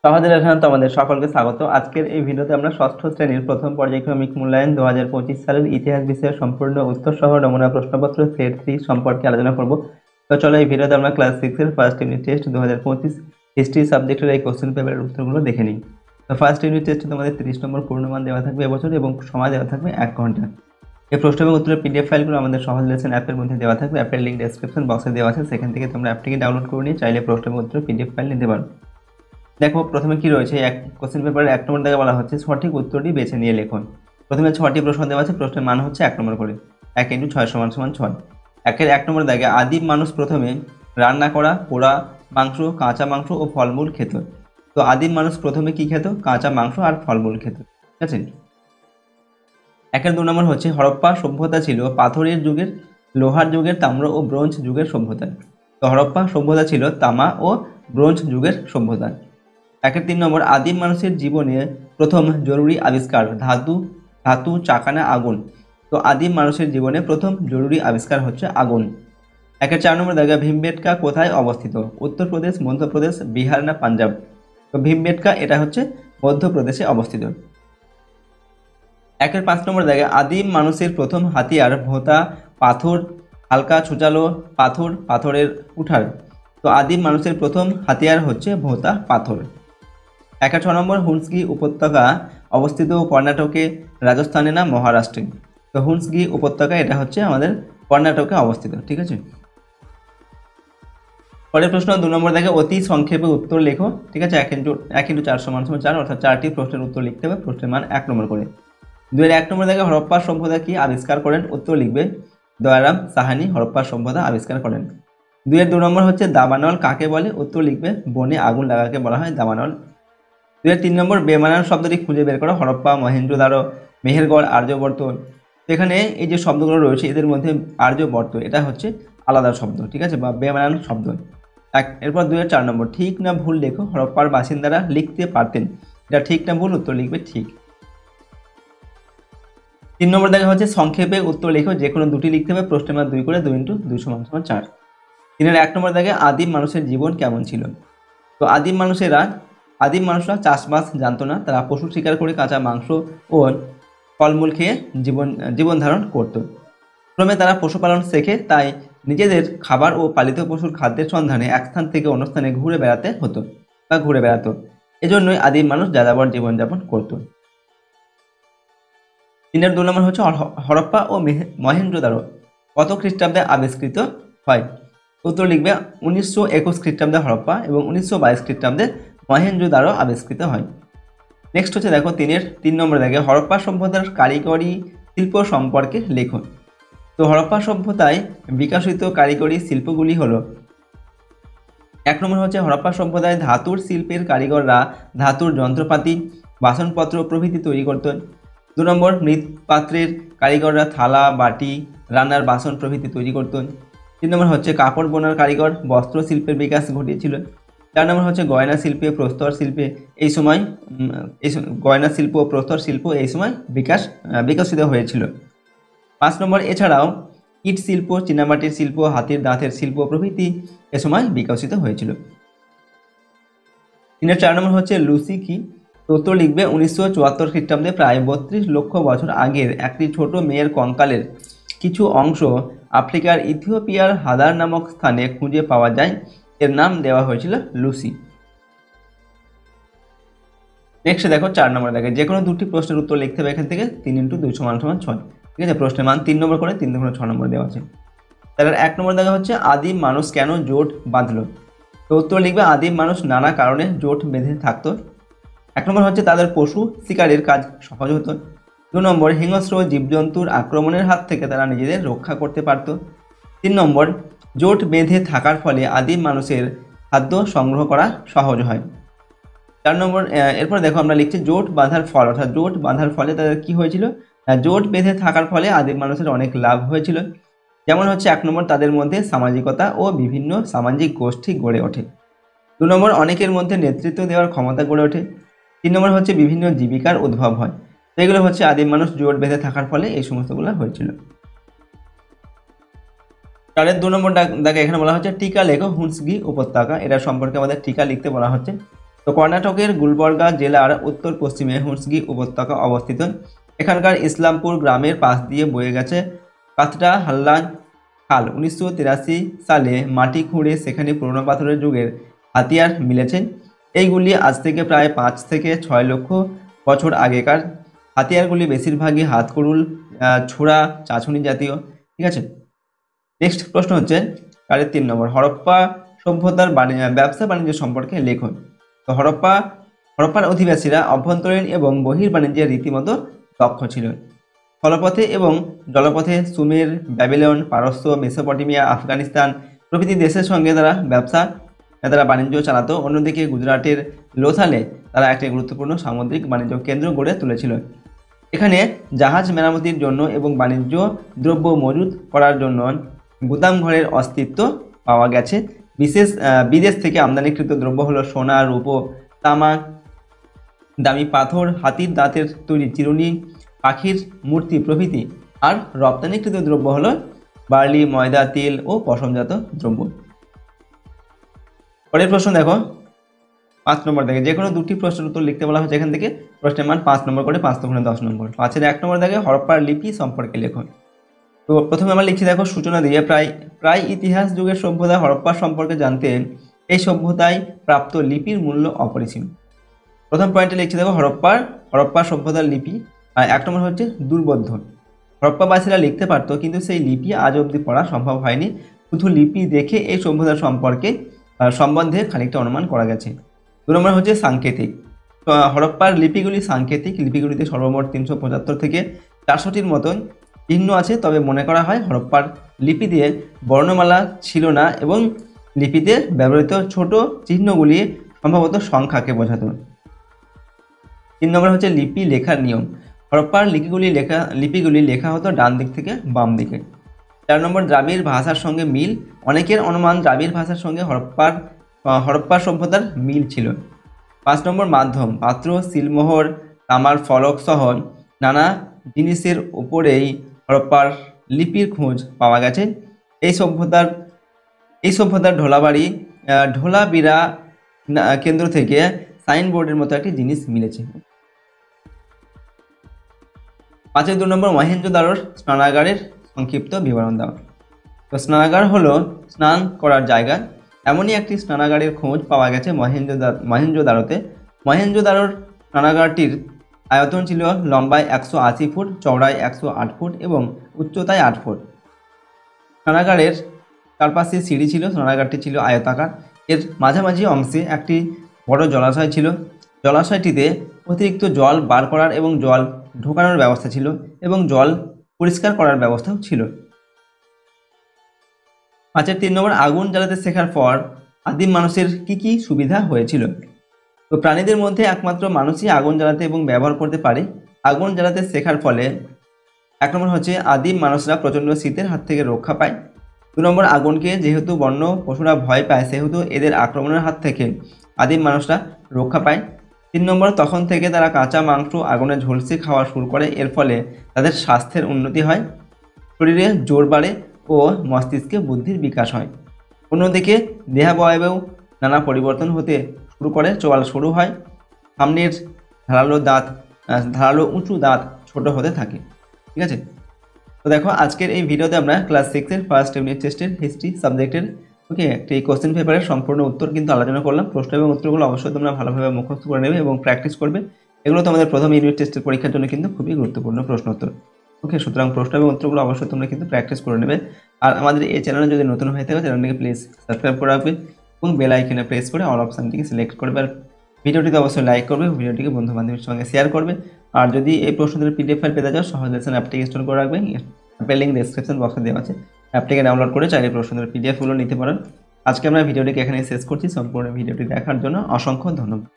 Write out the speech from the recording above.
সহজে লেখান্ত আমাদের সকলকে স্বাগত। আজকের এই ভিডিওতে আমরা ষষ্ঠ শ্রেণীর প্রথম পর্যায়ক্রমিক মূল্যায়ন 2025 সালের ইতিহাস বিষয়ের সম্পূর্ণ উত্তর সহ নমুনা প্রশ্নপত্র সেট 3 সম্পর্কে আলোচনা করব। তো চলো এই ভিডিওতে আমরা ক্লাস 6 এর ফার্স্ট ইউনিট টেস্ট 2025 হিস্ট্রি সাবজেক্টের এই কোশ্চেন পেপারের উত্তরগুলো দেখে নিই। তো ফার্স্ট ইউনিট টেস্টে তোমাদের 30 নম্বর পূর্ণমান দেওয়া থাকবে এবছর এবং সময় দেওয়া থাকবে 1 ঘন্টা। এই প্রশ্ন এবং উত্তরের পিডিএফ ফাইলগুলো আমাদের সহজ লেসন অ্যাপের মধ্যে দেওয়া থাকবে। অ্যাপের লিঙ্ক ডেসক্রিপশন বক্সে দেওয়া আছে, সেখান থেকে তোমরা অ্যাপটিকে ডাউনলোড করে নিয়ে চাইলে প্রশ্ন এবং উত্তরের পিডিএফ ফাইল নিতে পারো। দেখো প্রথমে কি রয়েছে, এক কোশ্চেন পেপারের 1 নম্বর দাগে বলা হচ্ছে সঠিক উত্তরটি বেছে নিয়ে লেখুন। প্রথমে 6টি প্রশ্ন দেওয়া আছে, প্রশ্নের মান হচ্ছে 1 নম্বর করে। 1 × 6 = 6। একের 1 নম্বর দাগে আদিম মানুষ প্রথমে রান্না করা, পোড়া মাংস, কাঁচা মাংস ও ফলমূল খেত। তো আদিম মানুষ প্রথমে কি খেত? কাঁচা মাংস আর ফলমূল খেত। ঠিক আছে। 2 নম্বর হচ্ছে হরপ্পা সভ্যতা ছিল পাথরের যুগের, লোহার যুগের, তাম্র ও ব্রোঞ্জ যুগের সভ্যতা। তো হরপ্পা সভ্যতা ছিল তামা ও ব্রোঞ্জ যুগের সভ্যতা। 3 নম্বর আদিম মানুষের জীবনে প্রথম জরুরি আবিষ্কার ধাতু, চাকা না আগুন? তো আদিম মানুষের জীবনে প্রথম জরুরি আবিষ্কার হচ্ছে আগুন। 4 নম্বর জায়গা ভীমবেটকা কোথায় অবস্থিত? উত্তরপ্রদেশ, মধ্যপ্রদেশ, বিহার না পাঞ্জাব? তো ভীমবেটকা এটা হচ্ছে মধ্যপ্রদেশে অবস্থিত। 5 নম্বর জায়গায় আদিম মানুষের প্রথম হাতিয়ার ভোঁতা, পাথর, হালকা ছুচালো পাথর, পাথরের কুঠার। তো আদিম মানুষের প্রথম হাতিয়ার হচ্ছে ভোঁতা, পাথর। 6 নম্বর হুন্সগি উপত্যকা অবস্থিত কর্ণাটকে, রাজস্থানে না মহারাষ্ট্রে? তো হুন্সগি উপত্যকা এটা হচ্ছে আমাদের কর্ণাটকে অবস্থিত। ঠিক আছে। পরের প্রশ্ন 2 নম্বর দেখে অতি সংক্ষেপে উত্তর লেখো। ঠিক আছে। 1 × 4 = 4, অর্থাৎ 4টি প্রশ্নের উত্তর লিখতে হবে। প্রশ্নের মান 1 নম্বর করে। 2-1 নম্বর দেখে হরপ্পা সভ্যতা কি আবিষ্কার করেন? উত্তর লিখবে দয়ারাম সাহানি হরপ্পা সভ্যতা আবিষ্কার করেন। 2 নম্বর হচ্ছে দাবানল কাকে বলে? উত্তর লিখবে বনে আগুন লাগাকে বলা হয় দাবানল। 3 নম্বর বেমানান শব্দটি খুঁজে বের করো। হরপ্পা, মহেঞ্জোদারো, মেহেরগড়, আর্যবর্ত। এখানে এই যে শব্দগুলো রয়েছে এদের মধ্যে আর্যবর্ত এটা হচ্ছে আলাদা শব্দ, ঠিক আছে, বা বেমানান শব্দ। এরপর 4 নম্বর ঠিক না ভুল লেখো। হরপ্পার বাসিন্দারা লিখতে পারতেন, এটা ঠিক না ভুল? উত্তর লিখবে ঠিক। 3 নম্বর দেখা হচ্ছে সংক্ষেপে উত্তর লেখো, যে কোনো দুটি লিখতে হবে। প্রশ্নের মান 2 করে, 2 × 2 = 4। 1 নম্বর দেখে আদিম মানুষের জীবন কেমন ছিল? তো আদিম মানুষরা চাষবাস জানতো না, তারা পশু শিকার করে কাঁচা মাংস ও ফলমূল খেয়ে জীবন ধারণ করত। ক্রমে তারা পশুপালন শেখে, তাই নিজেদের খাবার ও পালিত পশুর খাদ্যের সন্ধানে এক স্থান থেকে অন্য স্থানে ঘুরে বেড়াতো। এজন্যই আদিম মানুষ যাযাবর জীবনযাপন করত। 2 নম্বর হচ্ছে হরপ্পা ও মহেঞ্জোদারো কত খ্রিস্টাব্দে আবিষ্কৃত হয়? উত্তর লিখবে 1921 খ্রিস্টাব্দে হরপ্পা এবং 1922 খ্রিস্টাব্দে মহেঞ্জোদারো আবিষ্কৃত হয়। নেক্সট হচ্ছে দেখো 3 নম্বর দেখে হরপ্পা সভ্যতার কারিগরি শিল্প সম্পর্কে লেখো। তো হরপ্পা সভ্যতায় বিকশিত কারিগরি শিল্পগুলি হলো, 1 নম্বর হচ্ছে হরপ্পা সম্প্রদায় ধাতুর শিল্পের কারিগররা ধাতুর যন্ত্রপাতি, বাসনপত্র প্রভৃতি তৈরি করতেন। 2 নম্বর মৃৎপাত্রের কারিগররা থালা, বাটি, রান্নার বাসন প্রভৃতি তৈরি করতেন। 3 নম্বর হচ্ছে কাপড় বোনার কারিগর বস্ত্র শিল্পের বিকাশ ঘটিয়েছিল। 4 নম্বর হচ্ছে গয়না শিল্পে, প্রস্তর শিল্পে এই সময় গয়না শিল্প ও প্রস্তর শিল্প এই সময় বিকশিত হয়েছিল। 5 নম্বর এছাড়াও ইট শিল্প, চীনামাটির শিল্প, হাতির দাঁতের শিল্প প্রভৃতি এ সময় বিকশিত হয়েছিল। 4 নম্বর হচ্ছে লুসি কি? উত্তর লিখবে 1974 খ্রিস্টাব্দে প্রায় 32 লক্ষ বছর আগের একটি ছোট মেয়ের কঙ্কালের কিছু অংশ আফ্রিকার ইথিওপিয়ার হাদার নামক স্থানে খুঁজে পাওয়া যায়, এর নাম দেওয়া হয়েছিল লুসি। নেক্সট দেখো 4 নম্বর দেখে যে কোনো দুটি প্রশ্নের উত্তর লিখতে হবে এখান থেকে। 3 × 2 = 6। ঠিক আছে। প্রশ্নের মান 3 নম্বর করে, 3 × 6 নম্বর দেওয়া আছে। তাহলে 1 নম্বর দেখা হচ্ছে আদিম মানুষ কেন জোট বাঁধলো? তো উত্তর লিখবে আদিম মানুষ নানা কারণে জোট বেঁধে থাকতো। 1 নম্বর হচ্ছে তাদের পশু শিকারের কাজ সহজ হতো। 2 নম্বর হিংস্র জীবজন্তুর আক্রমণের হাত থেকে তারা নিজেদের রক্ষা করতে পারত। 3 নম্বর জোট বেঁধে থাকার ফলে আদিম মানুষের খাদ্য সংগ্রহ করা সহজ হয়। 4 নম্বর এরপর দেখো আমরা লিখছি জোট বাঁধার ফল, অর্থাৎ জোট বাঁধার ফলে তাদের কি হয়েছিল? জোট বেঁধে থাকার ফলে আদিম মানুষের অনেক লাভ হয়েছিল। যেমন হচ্ছে 1 নম্বর তাদের মধ্যে সামাজিকতা ও বিভিন্ন সামাজিক গোষ্ঠী গড়ে ওঠে। 2 নম্বর অনেকের মধ্যে নেতৃত্ব দেওয়ার ক্ষমতা গড়ে ওঠে। 3 নম্বর হচ্ছে বিভিন্ন জীবিকার উদ্ভব হয়। তো এগুলো হচ্ছে আদিম মানুষ জোট বেঁধে থাকার ফলে এই সমস্তগুলো হয়েছিল। তাহলে 2 নম্বর দাগে এখানে বলা হচ্ছে টিকা লেখো হুন্সগি উপত্যকা, এটা সম্পর্কে আমাদের টিকা লিখতে বলা হচ্ছে। তো কর্ণাটকের গুলবর্গা জেলার উত্তর পশ্চিমে হুঁসগি উপত্যকা অবস্থিত। এখানকার ইসলামপুর গ্রামের পাশ দিয়ে বয়ে গেছে কাতরা হাল্লান খাল। 1983 সালে মাটি খুঁড়ে সেখানে পুরনো পাথরের যুগের হাতিয়ার মিলেছে। এইগুলি আজ থেকে প্রায় 5 থেকে 6 লক্ষ বছর আগেকার। হাতিয়ারগুলি বেশিরভাগই হাতকুড়ুল, ছোড়া, চাছুনি জাতীয়। ঠিক আছে, নেক্সট প্রশ্ন হচ্ছে কারের 3 নম্বর, হরপ্পা সভ্যতার ব্যবসা বাণিজ্য সম্পর্কে লেখন। তো হরপ্পার অধিবাসীরা অভ্যন্তরীণ এবং বহির্বাণিজ্যের রীতিমতো দক্ষ ছিল। স্থলপথে এবং জলপথে সুমের, ব্যাবিলন, পারস্য, মেসোপটেমিয়া, আফগানিস্তান প্রভৃতি দেশের সঙ্গে তারা বাণিজ্য চালাতো। অন্যদিকে গুজরাটের লোথালে তারা একটি গুরুত্বপূর্ণ সামুদ্রিক বাণিজ্য কেন্দ্র গড়ে তুলেছিল। এখানে জাহাজ মেরামতির জন্য এবং বাণিজ্য দ্রব্য মজুত করার জন্য গুদামঘরের অস্তিত্ব পাওয়া গেছে। বিদেশ থেকে আমদানিকৃত দ্রব্য হলো সোনা, রূপো, তামা, দামি পাথর, হাতির দাঁতের তৈরি চিরুনি, পাখির মূর্তি প্রভৃতি। আর রপ্তানিকৃত দ্রব্য হলো বার্লি, ময়দা, তেল ও পশমজাত দ্রব্য। পরের প্রশ্ন দেখো 5 নম্বর থেকে যে কোনো দুটি প্রশ্নের উত্তর লিখতে বলা হয়েছে। এখান থেকে প্রশ্নের মান 5 নম্বর করে, 5 দুগুণে 10 নম্বর। 5-এর 1 নম্বর দেখে হরপ্পার লিপি সম্পর্কে লেখো। তো প্রথমে আমরা লিখছি দেখো সূচনা দিয়ে প্রায় ইতিহাস যুগের সভ্যতা হরপ্পা সম্পর্কে জানতে এই সভ্যতায় প্রাপ্ত লিপির মূল্য অপরিসীম। প্রথম পয়েন্টে লিখছি দেখো হরপ্পা সভ্যতার লিপি। আর 1 নম্বর হচ্ছে দুর্বোধ্য। হরপ্পাবাসীরা লিখতে পারতো, কিন্তু সেই লিপি আজ অবধি পড়া সম্ভব হয়নি। শুধু লিপি দেখে এই সভ্যতার সম্বন্ধে খানিকটা অনুমান করা গেছে। 2 নম্বর হচ্ছে সাংকেতিক। হরপ্পার লিপিগুলি সাংকেতিক। লিপিগুলিতে সর্বমোট 375 থেকে 400টির মতন চিহ্ন আছে। তবে মনে করা হয় হরপ্পার লিপিতে বর্ণমালা ছিল না এবং লিপিতে ব্যবহৃত ছোট চিহ্নগুলি সম্ভবত সংখ্যাকে বোঝাতো। 3 নম্বর হচ্ছে লিপি লেখার নিয়ম। হরপ্পার লিপিগুলি লেখা হতো ডান দিক থেকে বাম দিকে। 4 নম্বর দ্রাবিড় ভাষার সঙ্গে মিল। অনেকের অনুমান দ্রাবিড় ভাষার সঙ্গে হরপ্পা সভ্যতার মিল ছিল। 5 নম্বর মাধ্যম। পাত্র, সিলমোহর, তামার ফলক সহ নানা জিনিসের উপরেই হরপ্পার লিপির খোঁজ পাওয়া গেছে। এই সভ্যতার ঢোলাবিরা কেন্দ্র থেকে সাইনবোর্ডের মতো একটি জিনিস মিলেছে। 5-এর 2 নম্বর মহেঞ্জোদারোর স্নানাগারের সংক্ষিপ্ত বিবরণ দাও। তো স্নানাগার হলো স্নান করার জায়গা। এমনই একটি স্নানাগারের খোঁজ পাওয়া গেছে মহেঞ্জোদারোতে। মহেঞ্জোদারোর স্নানাগারটির আয়তন ছিল লম্বায় 180 ফুট, চওড়ায় 108 ফুট এবং উচ্চতায় 8 ফুট। স্নানাগারের চারপাশে সিঁড়ি ছিল। স্নানাগারটি ছিল আয়তাকার। এর মাঝামাঝি অংশে একটি বড় জলাশয় ছিল। জলাশয়টিতে অতিরিক্ত জল বার করার এবং জল ঢোকানোর ব্যবস্থা ছিল এবং জল পরিষ্কার করার ব্যবস্থাও ছিল। 5-এর 3 নম্বর আগুন জ্বালাতে শেখার পর আদিম মানুষের কি সুবিধা হয়েছিল। তো প্রাণীদের মধ্যে একমাত্র মানুষই আগুন জ্বালাতে এবং ব্যবহার করতে পারে। আগুন জ্বালাতে শেখার ফলে 1 নম্বর হচ্ছে আদিম মানুষরা প্রচণ্ড শীতের হাত থেকে রক্ষা পায়। 2 নম্বর আগুনকে যেহেতু বন্য পশুরা ভয় পায়, সেহেতু এদের আক্রমণের হাত থেকে আদিম মানুষরা রক্ষা পায়। 3 নম্বর তখন থেকে তারা কাঁচা মাংস আগুনে ঝলসে খাওয়া শুরু করে। এর ফলে তাদের স্বাস্থ্যের উন্নতি হয়, শরীরে জোর বাড়ে ও মস্তিষ্কে বুদ্ধির বিকাশ হয়। অন্যদিকে দেহাবয়বেও নানা পরিবর্তন হতে শুরু করে। চোয়াল সরু হয়, সামনের ধারালো উঁচু দাঁত ছোট হতে থাকে। ঠিক আছে, তো দেখো আজকের এই ভিডিওতে আমরা ক্লাস 6-এর ফার্স্ট ইউনিট টেস্টের হিস্ট্রি সাবজেক্টের একটি কোশ্চেন পেপারের সম্পূর্ণ উত্তর কিন্তু আলোচনা করলাম। প্রশ্ন এবং উত্তরগুলো অবশ্যই তোমরা ভালোভাবে মুখস্থ করে নেবে এবং প্র্যাকটিস করবে। এগুলো তোমাদের প্রথম ইউনিট টেস্টের পরীক্ষার জন্য কিন্তু খুবই গুরুত্বপূর্ণ প্রশ্ন উত্তর। সুতরাং প্রশ্ন এবং উত্তরগুলো অবশ্যই তোমরা কিন্তু প্র্যাকটিস করে নেবে। আর আমাদের এই চ্যানেলে যদি নতুন হয়ে থাকে চ্যানেলটিকে প্লিজ সাবস্ক্রাইব করে রাখবে এবং বেল আইকনে প্রেস করে অল অপশানটিকে সিলেক্ট করবে। আর ভিডিওটিতে অবশ্যই লাইক করবে, ভিডিওটিকে বন্ধু বান্ধবের সঙ্গে শেয়ার করবে। আর যদি এই প্রশ্নটির পিডিএফ ফাইল পেতে চাও, সহজ লেসন অ্যাপটিকে ইনস্টল করে রাখবে। অ্যাপের লিঙ্ক ডেসক্রিপশন বক্সে দেওয়া আছে। অ্যাপটিকে ডাউনলোড করে চাইলে প্রশ্নের পিডিএফগুলো নিতে পারেন। আজকে আমরা ভিডিওটিকে এখানে শেষ করছি। সম্পূর্ণ ভিডিওটি দেখার জন্য অসংখ্য ধন্যবাদ।